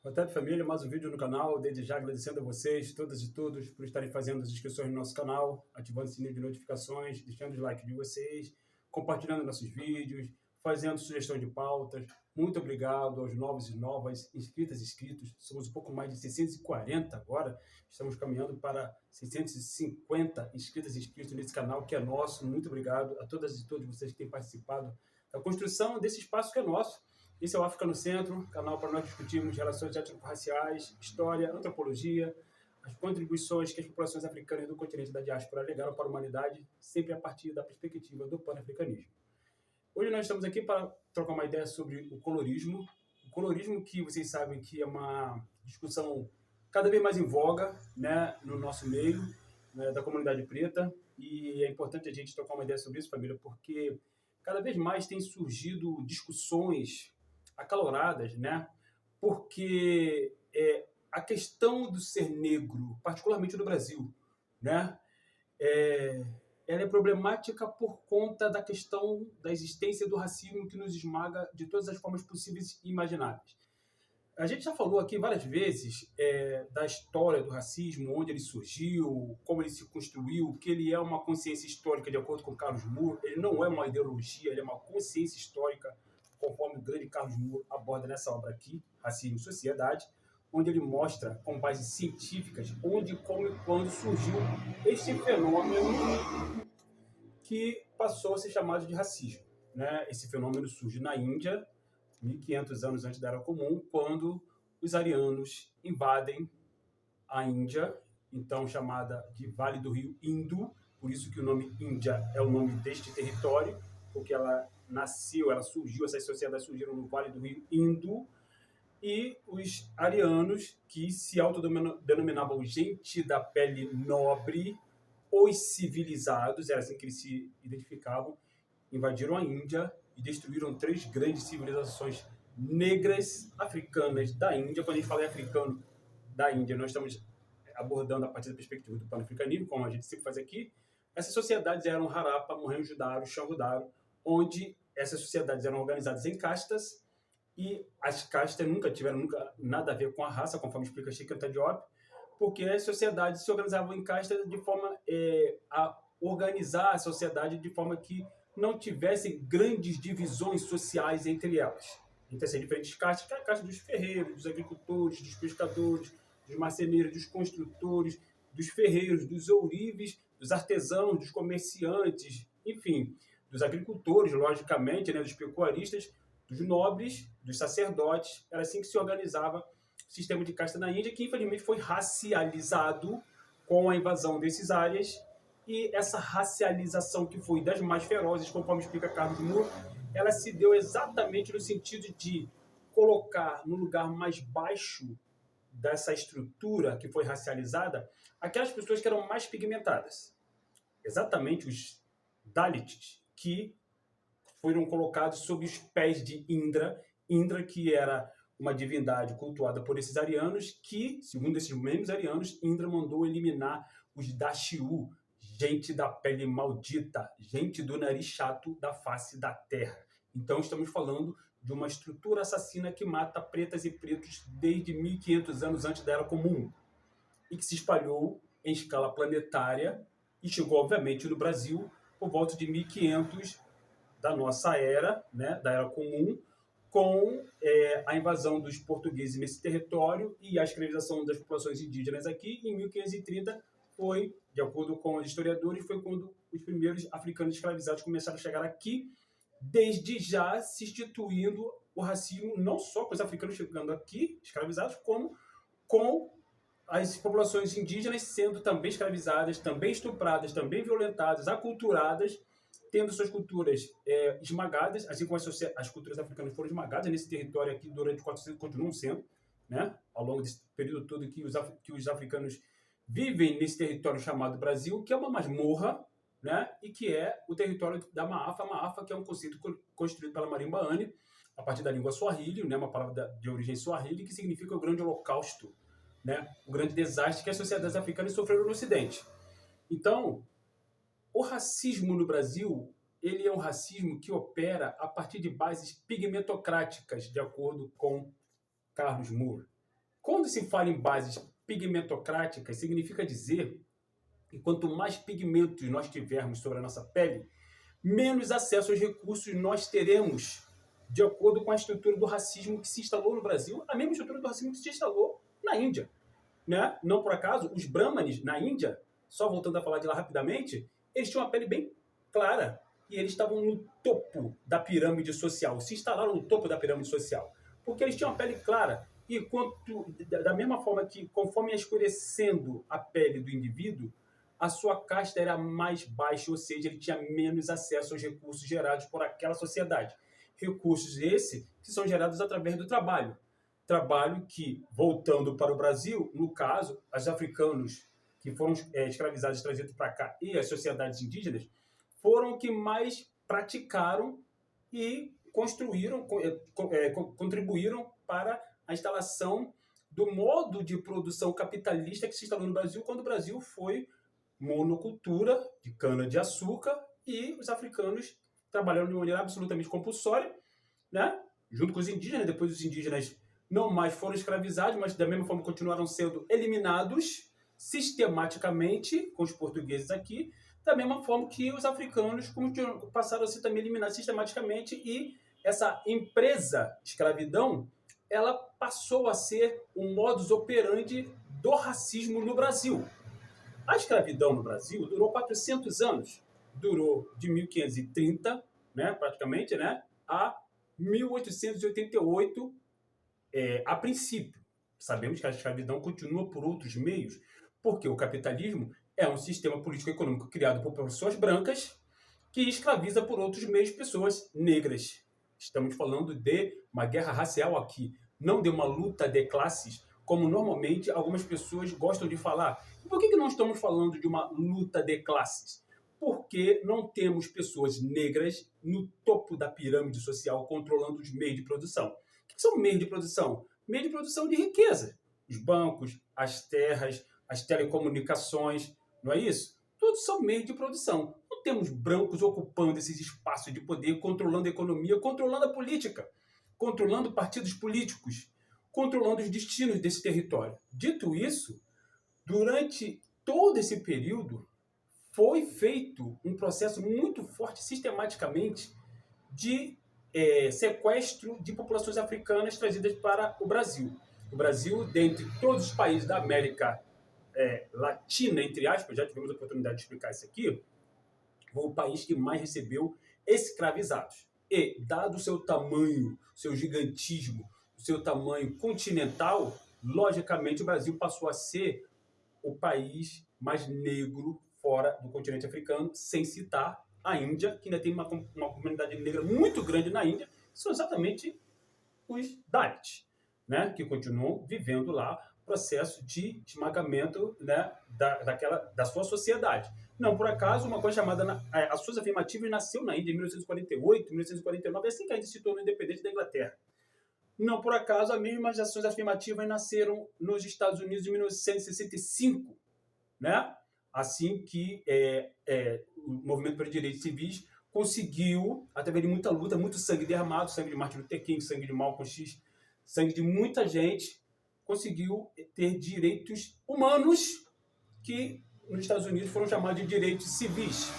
Boa tarde, família. Mais um vídeo no canal. Desde já agradecendo a vocês, todas e todos, por estarem fazendo as inscrições no nosso canal, ativando o sininho de notificações, deixando os likes de vocês, compartilhando nossos vídeos, fazendo sugestão de pautas. Muito obrigado aos novos e novas inscritas e inscritos. Somos um pouco mais de 640 agora. Estamos caminhando para 650 inscritas e inscritos nesse canal que é nosso. Muito obrigado a todas e todos vocês que têm participado da construção desse espaço que é nosso. Esse é o África no Centro, canal para nós discutirmos relações étnico-raciais, história, antropologia, as contribuições que as populações africanas do continente da diáspora legaram para a humanidade, sempre a partir da perspectiva do pan-africanismo. Hoje nós estamos aqui para trocar uma ideia sobre o colorismo. O colorismo que vocês sabem que é uma discussão cada vez mais em voga, né, no nosso meio, né, da comunidade preta, e é importante a gente trocar uma ideia sobre isso, família, porque cada vez mais tem surgido discussões acaloradas, né? Porque a questão do ser negro, particularmente no Brasil, né? Ela é problemática por conta da questão da existência do racismo que nos esmaga de todas as formas possíveis e imagináveis. A gente já falou aqui várias vezes da história do racismo, onde ele surgiu, como ele se construiu, que ele é uma consciência histórica, de acordo com Carlos Moore. Ele não é uma ideologia, ele é uma consciência histórica, conforme o grande Carlos Moore aborda nessa obra aqui, Racismo e Sociedade, onde ele mostra, com bases científicas, onde, como e quando surgiu este fenômeno que passou a ser chamado de racismo, né? Esse fenômeno surge na Índia, 1500 anos antes da Era Comum, quando os arianos invadem a Índia, então chamada de Vale do Rio Indo, por isso que o nome Índia é o nome deste território, porque ela nasceu, ela surgiu, essas sociedades surgiram no Vale do Rio Indo, e os arianos, que se autodenominavam gente da pele nobre, os civilizados, era assim que eles se identificavam, invadiram a Índia e destruíram 3 grandes civilizações negras africanas da Índia. Quando a gente fala em africano da Índia, nós estamos abordando a partir da perspectiva do pan-africanismo, como a gente sempre faz aqui. Essas sociedades eram Harappa, Mohenjo-Daro, Xangu-Daro, onde essas sociedades eram organizadas em castas, e as castas nunca tiveram nada a ver com a raça, conforme explica Cheikh Anta Diop, porque as sociedades se organizavam em castas de forma a organizar a sociedade de forma que não tivessem grandes divisões sociais entre elas. Entre essas diferentes castas, que é a casta dos ferreiros, dos agricultores, dos pescadores, dos marceneiros, dos construtores, dos ferreiros, dos ourives, dos artesãos, dos comerciantes, enfim, dos agricultores, logicamente, né, dos pecuaristas, dos nobres, dos sacerdotes. Era assim que se organizava o sistema de casta na Índia, que infelizmente foi racializado com a invasão dessas áreas, e essa racialização, que foi das mais ferozes, conforme explica Carlos Moore, ela se deu exatamente no sentido de colocar no lugar mais baixo dessa estrutura que foi racializada aquelas pessoas que eram mais pigmentadas. Exatamente os Dalits, que foram colocados sob os pés de Indra. Indra, que era uma divindade cultuada por esses arianos, que, segundo esses mesmos arianos, Indra mandou eliminar os Dashiu, gente da pele maldita, gente do nariz chato da face da terra. Então estamos falando de uma estrutura assassina que mata pretas e pretos desde 1500 anos antes da Era Comum, e que se espalhou em escala planetária e chegou, obviamente, no Brasil por volta de 1500 da nossa era, né, da Era Comum, com a invasão dos portugueses nesse território e a escravização das populações indígenas aqui. Em 1530 foi, de acordo com os historiadores, foi quando os primeiros africanos escravizados começaram a chegar aqui, desde já se instituindo o racismo, não só com os africanos chegando aqui, escravizados, como com as populações indígenas sendo também escravizadas, também estupradas, também violentadas, aculturadas, tendo suas culturas esmagadas, assim como as culturas africanas foram esmagadas nesse território aqui durante 400, continuam sendo, né, ao longo desse período todo que os africanos vivem nesse território chamado Brasil, que é uma masmorra, né, e que é o território da Maafa. Maafa, que é um conceito construído pela Marimba Ani, a partir da língua Swahili, né, uma palavra de origem Swahili, que significa o grande holocausto, né, o grande desastre que as sociedades africanas sofreram no Ocidente. Então, o racismo no Brasil, ele é um racismo que opera a partir de bases pigmentocráticas, de acordo com Carlos Moore. Quando se fala em bases pigmentocráticas, significa dizer que quanto mais pigmentos nós tivermos sobre a nossa pele, menos acesso aos recursos nós teremos, de acordo com a estrutura do racismo que se instalou no Brasil, a mesma estrutura do racismo que se instalou na Índia. Né? Não por acaso, os brahmanes na Índia, só voltando a falar de lá rapidamente, eles tinham uma pele bem clara e eles estavam no topo da pirâmide social, se instalaram no topo da pirâmide social, porque eles tinham uma pele clara e da mesma forma que, conforme ia escurecendo a pele do indivíduo, a sua casta era mais baixa, ou seja, ele tinha menos acesso aos recursos gerados por aquela sociedade. Recursos esses que são gerados através do trabalho. Trabalho que, voltando para o Brasil, no caso, os africanos que foram escravizados e trazidos para cá e as sociedades indígenas foram que mais praticaram e construíram, contribuíram para a instalação do modo de produção capitalista que se instalou no Brasil quando o Brasil foi monocultura de cana-de-açúcar e os africanos trabalhando de maneira absolutamente compulsória, né? Junto com os indígenas. Depois os indígenas não mais foram escravizados, mas da mesma forma continuaram sendo eliminados sistematicamente com os portugueses aqui, da mesma forma que os africanos passaram a ser também eliminados sistematicamente e essa empresa escravidão, ela passou a ser um modus operandi do racismo no Brasil. A escravidão no Brasil durou 400 anos, durou de 1530, né, praticamente, né, a 1888, a princípio. Sabemos que a escravidão continua por outros meios, porque o capitalismo é um sistema político-econômico criado por pessoas brancas que escraviza por outros meios pessoas negras. Estamos falando de uma guerra racial aqui, não de uma luta de classes, como normalmente algumas pessoas gostam de falar. E por que não estamos falando de uma luta de classes? Porque não temos pessoas negras no topo da pirâmide social controlando os meios de produção. O que são meios de produção? Meios de produção de riqueza. Os bancos, as terras, as telecomunicações, não é isso? Todos são meios de produção. Não temos brancos ocupando esses espaços de poder, controlando a economia, controlando a política, controlando partidos políticos, controlando os destinos desse território. Dito isso, durante todo esse período, foi feito um processo muito forte, sistematicamente, de sequestro de populações africanas trazidas para o Brasil. O Brasil, dentre todos os países da América Latina, entre aspas, já tivemos a oportunidade de explicar isso aqui, foi o país que mais recebeu escravizados. E, dado o seu tamanho, seu gigantismo, o seu tamanho continental, logicamente o Brasil passou a ser o país mais negro fora do continente africano, sem citar a Índia, que ainda tem uma comunidade negra muito grande na Índia, que são exatamente os Dalits, né, que continuam vivendo lá o processo de esmagamento, né, da sua sociedade. Não por acaso, uma coisa chamada ações afirmativas nasceu na Índia em 1948, 1949, assim que a Índia se tornou independente da Inglaterra. Não por acaso, as mesmas ações afirmativas nasceram nos Estados Unidos em 1965, né? Assim que o movimento pelos direitos civis conseguiu, através de muita luta, muito sangue derramado, sangue de Martin Luther King, sangue de Malcolm X, sangue de muita gente, conseguiu ter direitos humanos que nos Estados Unidos foram chamados de direitos civis.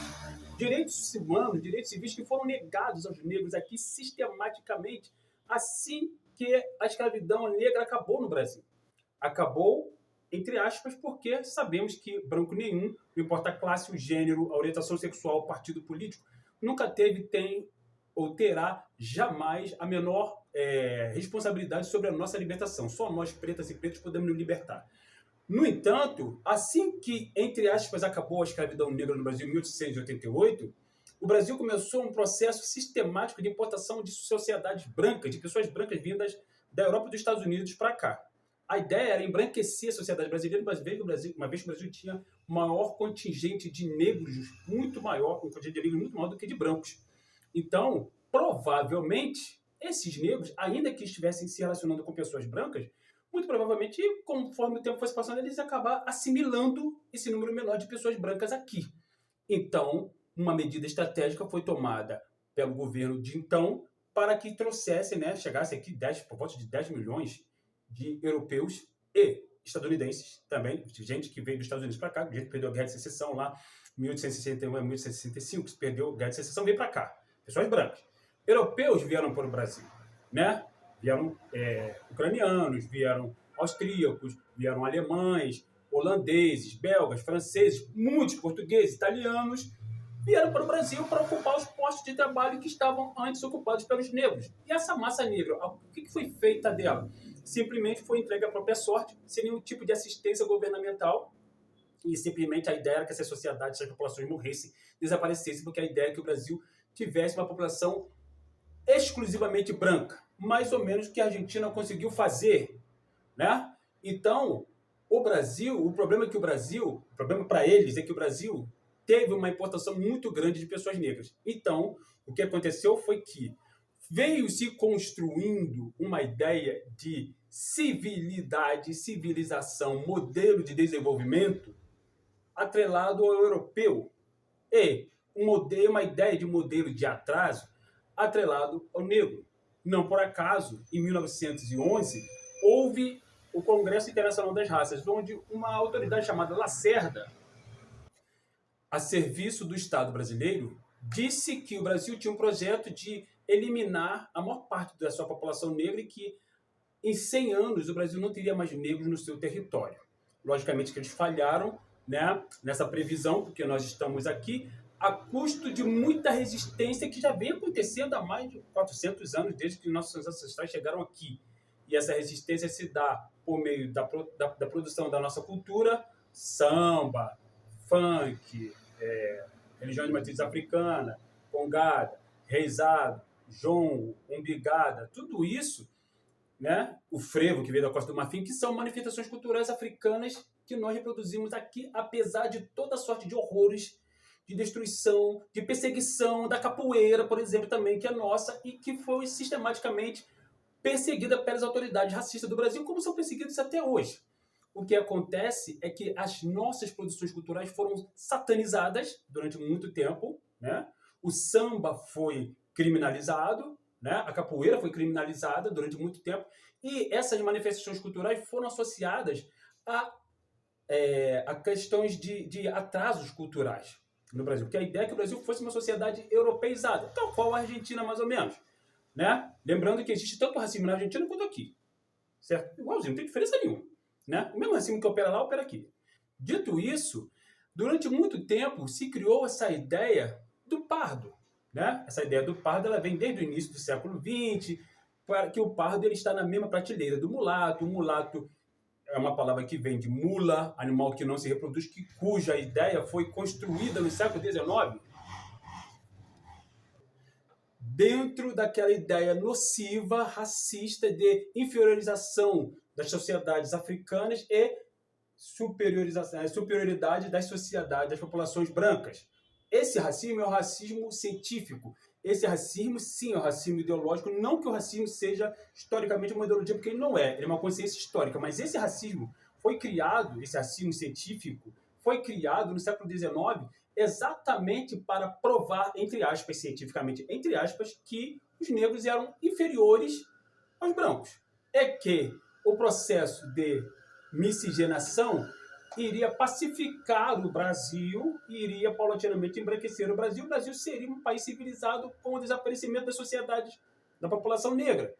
Direitos humanos, direitos civis que foram negados aos negros aqui sistematicamente, assim que a escravidão negra acabou no Brasil. Acabou, entre aspas, porque sabemos que branco nenhum, não importa a classe, o gênero, a orientação sexual, o partido político, nunca teve, tem ou terá jamais a menor responsabilidade sobre a nossa libertação. Só nós, pretas e pretos, podemos nos libertar. No entanto, assim que, entre aspas, acabou a escravidão negra no Brasil em 1888, o Brasil começou um processo sistemático de importação de sociedades brancas, de pessoas brancas vindas da Europa e dos Estados Unidos para cá. A ideia era embranquecer a sociedade brasileira, uma vez que o Brasil tinha maior contingente de negros, muito maior, um contingente de negros muito maior do que de brancos. Então, provavelmente, esses negros, ainda que estivessem se relacionando com pessoas brancas, muito provavelmente, conforme o tempo fosse passando, eles iam acabar assimilando esse número menor de pessoas brancas aqui. Então, uma medida estratégica foi tomada pelo governo de então para que trouxesse, né, chegasse aqui por volta de 10 milhões de europeus e estadunidenses também, gente que veio dos Estados Unidos para cá, gente que perdeu a Guerra de Secessão lá, 1861 a 1865, que perdeu a Guerra de Secessão, veio para cá. Pessoas brancas. Europeus vieram para o Brasil, né? Vieram ucranianos, vieram austríacos, vieram alemães, holandeses, belgas, franceses, muitos portugueses, italianos, vieram para o Brasil para ocupar os postos de trabalho que estavam antes ocupados pelos negros. E essa massa negra, o que foi feita dela? Simplesmente foi entregue à própria sorte, sem nenhum tipo de assistência governamental, e simplesmente a ideia era que essa sociedade, essas populações morressem, desaparecessem, porque a ideia é que o Brasil tivesse uma população exclusivamente branca, mais ou menos o que a Argentina conseguiu fazer, né? Então, o Brasil, o problema para eles é que o Brasil teve uma importação muito grande de pessoas negras. Então, o que aconteceu foi que veio se construindo uma ideia de civilidade, civilização, modelo de desenvolvimento atrelado ao europeu e uma ideia de modelo de atraso atrelado ao negro. Não por acaso, em 1911, houve o Congresso Internacional das Raças, onde uma autoridade chamada Lacerda, a serviço do Estado brasileiro, disse que o Brasil tinha um projeto de eliminar a maior parte da sua população negra e que em 100 anos o Brasil não teria mais negros no seu território. Logicamente que eles falharam, né, nessa previsão, porque nós estamos aqui a custo de muita resistência que já vem acontecendo há mais de 400 anos, desde que nossos ancestrais chegaram aqui. E essa resistência se dá por meio da produção da nossa cultura, samba, funk, religião de matriz africana, congada, reizado, jongo, umbigada, tudo isso, né? O frevo, que veio da Costa do Marfim, que são manifestações culturais africanas que nós reproduzimos aqui, apesar de toda sorte de horrores, de destruição, de perseguição, da capoeira, por exemplo, também, que é nossa e que foi sistematicamente perseguida pelas autoridades racistas do Brasil, como são perseguidos até hoje. O que acontece é que as nossas produções culturais foram satanizadas durante muito tempo, né? O samba foi criminalizado, né? A capoeira foi criminalizada durante muito tempo, e essas manifestações culturais foram associadas a questões de atrasos culturais no Brasil, porque a ideia é que o Brasil fosse uma sociedade europeizada, tal qual a Argentina, mais ou menos, né? Lembrando que existe tanto racismo na Argentina quanto aqui, certo? Igualzinho, não tem diferença nenhuma, né? O mesmo racismo que opera lá, opera aqui. Dito isso, durante muito tempo se criou essa ideia do pardo, né? Essa ideia do pardo ela vem desde o início do século XX, para que o pardo ele está na mesma prateleira do mulato. O mulato é uma palavra que vem de mula, animal que não se reproduz, cuja ideia foi construída no século XIX dentro daquela ideia nociva, racista, de inferiorização das sociedades africanas e superioridade das sociedades, das populações brancas. Esse racismo é o racismo científico. Esse racismo, sim, é o racismo ideológico. Não que o racismo seja historicamente uma ideologia, porque ele não é. Ele é uma consciência histórica. Mas esse racismo foi criado, esse racismo científico, foi criado no século XIX exatamente para provar, entre aspas, cientificamente, entre aspas, que os negros eram inferiores aos brancos. É que o processo de miscigenação iria pacificar o Brasil e iria paulatinamente embranquecer o Brasil. O Brasil seria um país civilizado com o desaparecimento das sociedades da população negra.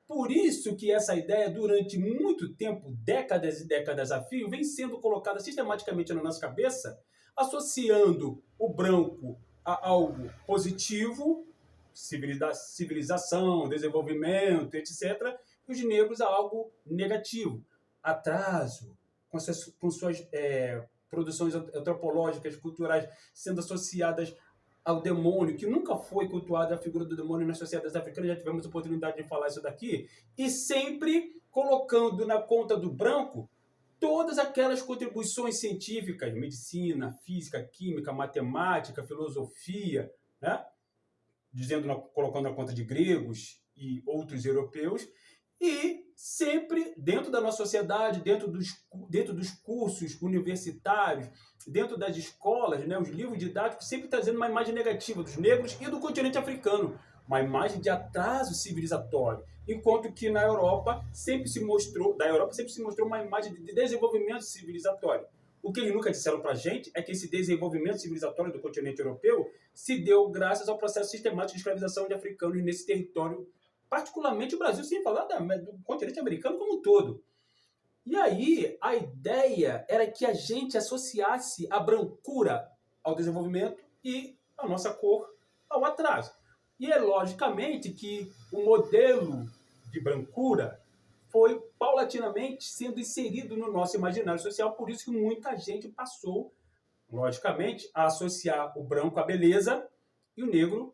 Por isso que essa ideia, durante muito tempo, décadas e décadas a fio, vem sendo colocada sistematicamente na nossa cabeça, associando o branco a algo positivo, civilização, desenvolvimento, etc., e os negros a algo negativo, atraso, com suas produções antropológicas, culturais, sendo associadas ao demônio, que nunca foi cultuada a figura do demônio nas sociedades africanas, já tivemos a oportunidade de falar isso daqui, e sempre colocando na conta do branco todas aquelas contribuições científicas, medicina, física, química, matemática, filosofia, né? Colocando na conta de gregos e outros europeus, e sempre dentro da nossa sociedade, dentro dos cursos universitários, dentro das escolas, né, os livros didáticos, sempre trazendo uma imagem negativa dos negros e do continente africano, uma imagem de atraso civilizatório, enquanto que na Europa sempre se mostrou, uma imagem de desenvolvimento civilizatório. O que eles nunca disseram para a gente é que esse desenvolvimento civilizatório do continente europeu se deu graças ao processo sistemático de escravização de africanos nesse território, particularmente o Brasil, sem falar do continente americano como um todo. E aí, a ideia era que a gente associasse a brancura ao desenvolvimento e a nossa cor ao atraso. E é logicamente que o modelo de brancura foi paulatinamente sendo inserido no nosso imaginário social, por isso que muita gente passou, logicamente, a associar o branco à beleza e o negro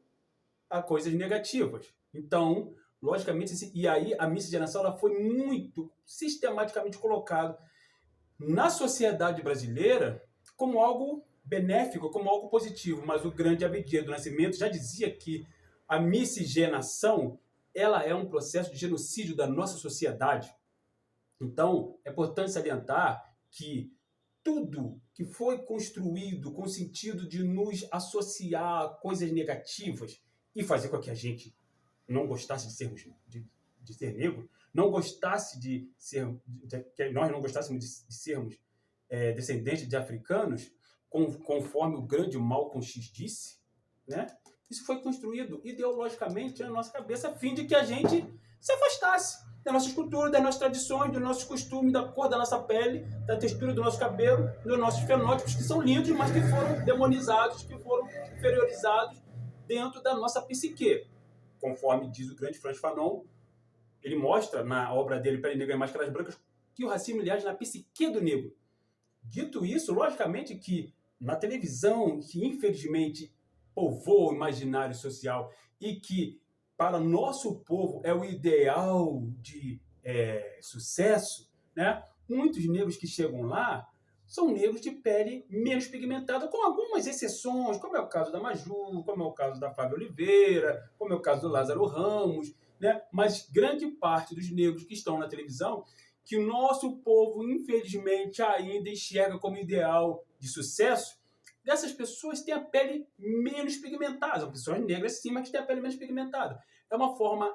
a coisas negativas. Então, logicamente, e aí a miscigenação ela foi muito sistematicamente colocada na sociedade brasileira como algo benéfico, como algo positivo. Mas o grande Abdias do Nascimento já dizia que a miscigenação ela é um processo de genocídio da nossa sociedade. Então, é importante salientar que tudo que foi construído com o sentido de nos associar a coisas negativas e fazer com que a gente não gostasse de ser negro, não gostasse que nós não gostássemos de sermos descendentes de africanos, conforme o grande Malcolm X disse, né? Isso foi construído ideologicamente na nossa cabeça, a fim de que a gente se afastasse da nossa cultura, das nossas tradições, dos nossos costumes, da cor da nossa pele, da textura do nosso cabelo, dos nossos fenótipos, que são lindos, mas que foram demonizados, que foram inferiorizados dentro da nossa psique. Conforme diz o grande Frantz Fanon, ele mostra na obra dele Pele Negra e Máscaras Brancas que o racismo ele age na psique do negro. Dito isso, logicamente que na televisão, que infelizmente povoa o imaginário social e que para nosso povo é o ideal de sucesso, né? Muitos negros que chegam lá são negros de pele menos pigmentada, com algumas exceções, como é o caso da Maju, como é o caso da Flávia Oliveira, como é o caso do Lázaro Ramos, né? Mas grande parte dos negros que estão na televisão, que o nosso povo, infelizmente, ainda enxerga como ideal de sucesso, dessas pessoas têm a pele menos pigmentada. São pessoas negras, sim, mas que têm a pele menos pigmentada. É uma forma,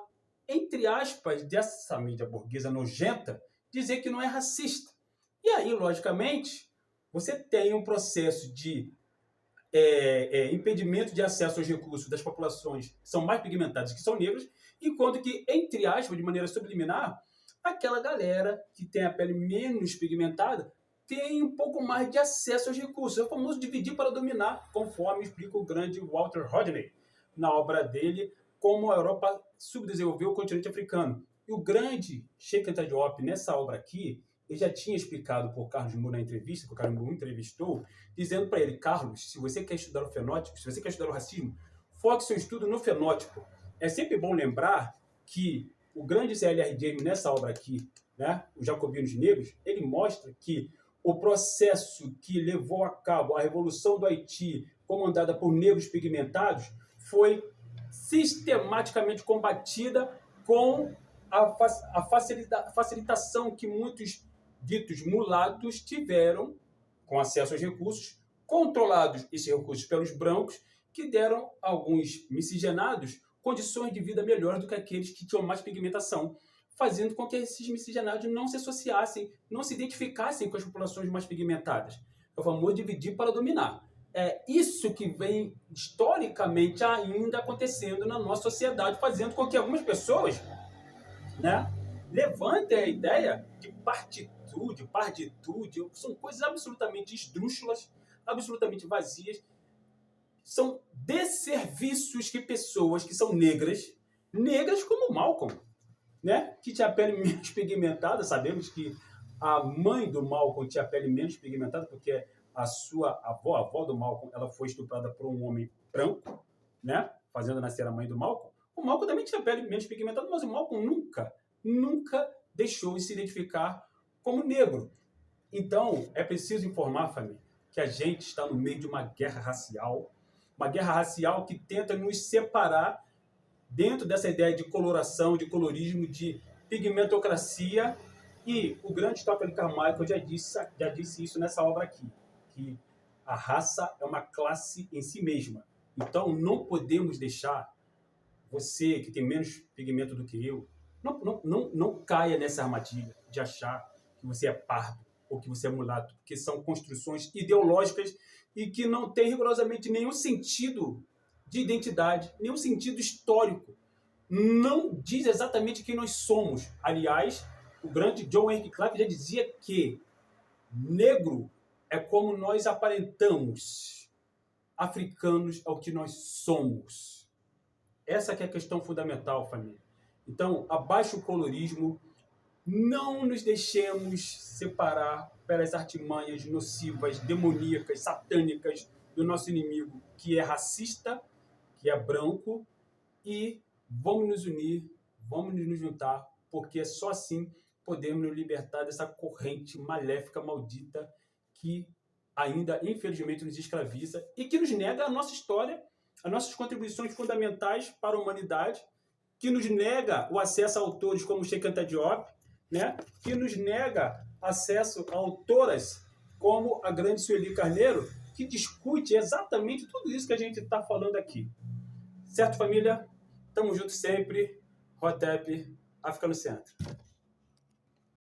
entre aspas, dessa mídia burguesa nojenta, dizer que não é racista. E aí, logicamente, você tem um processo de impedimento de acesso aos recursos das populações que são mais pigmentadas, que são negras, enquanto que, entre aspas, de maneira subliminar, aquela galera que tem a pele menos pigmentada tem um pouco mais de acesso aos recursos. É o famoso dividir para dominar, conforme explica o grande Walter Rodney na obra dele, como a Europa subdesenvolveu o continente africano. E o grande Cheikh Anta Diop, nessa obra aqui, ele já tinha explicado por Carlos Moore na entrevista, que o Carlos Moore entrevistou, dizendo para ele: Carlos, se você quer estudar o fenótipo, se você quer estudar o racismo, foque seu estudo no fenótipo. É sempre bom lembrar que o grande C.L.R. James, nessa obra aqui, né, Os Jacobinos Negros, ele mostra que o processo que levou a cabo a Revolução do Haiti, comandada por negros pigmentados, foi sistematicamente combatida com a facilitação que muitos ditos mulatos tiveram com acesso aos recursos, controlados esses recursos pelos brancos, que deram a alguns miscigenados condições de vida melhores do que aqueles que tinham mais pigmentação, fazendo com que esses miscigenados não se associassem, não se identificassem com as populações mais pigmentadas. É o famoso dividir para dominar. É isso que vem historicamente ainda acontecendo na nossa sociedade, fazendo com que algumas pessoas, né, levantem a ideia de partitude, parditude, são coisas absolutamente esdrúxulas, absolutamente vazias, são desserviços que pessoas que são negras como Malcolm, né, que tinha a pele menos pigmentada. Sabemos que a mãe do Malcolm tinha a pele menos pigmentada porque a sua avó, a avó do Malcolm, ela foi estuprada por um homem branco, né, fazendo nascer a mãe do Malcolm. O Malcolm também tinha a pele menos pigmentada, mas o Malcolm nunca deixou de se identificar como negro. Então, é preciso informar, família, que a gente está no meio de uma guerra racial que tenta nos separar dentro dessa ideia de coloração, de colorismo, de pigmentocracia. E o grande Stephen Carmichael já disse isso nessa obra aqui, que a raça é uma classe em si mesma. Então, não podemos deixar você, que tem menos pigmento do que eu, Não caia nessa armadilha de achar que você é pardo ou que você é mulato, porque são construções ideológicas e que não têm rigorosamente nenhum sentido de identidade, nenhum sentido histórico. Não diz exatamente quem nós somos. Aliás, o grande John Henry Clarke já dizia que negro é como nós aparentamos, africanos é o que nós somos. Essa que é a questão fundamental, família. Então, abaixo o colorismo, não nos deixemos separar pelas artimanhas nocivas, demoníacas, satânicas do nosso inimigo, que é racista, que é branco, e vamos nos unir, vamos nos juntar, porque só assim podemos nos libertar dessa corrente maléfica, maldita, que ainda, infelizmente, nos escraviza e que nos nega a nossa história, as nossas contribuições fundamentais para a humanidade, que nos nega o acesso a autores como Cheikh Anta Diop, né? Que nos nega acesso a autoras como a grande Sueli Carneiro, que discute exatamente tudo isso que a gente está falando aqui. Certo, família? Tamo junto sempre. Hotep, África no Centro.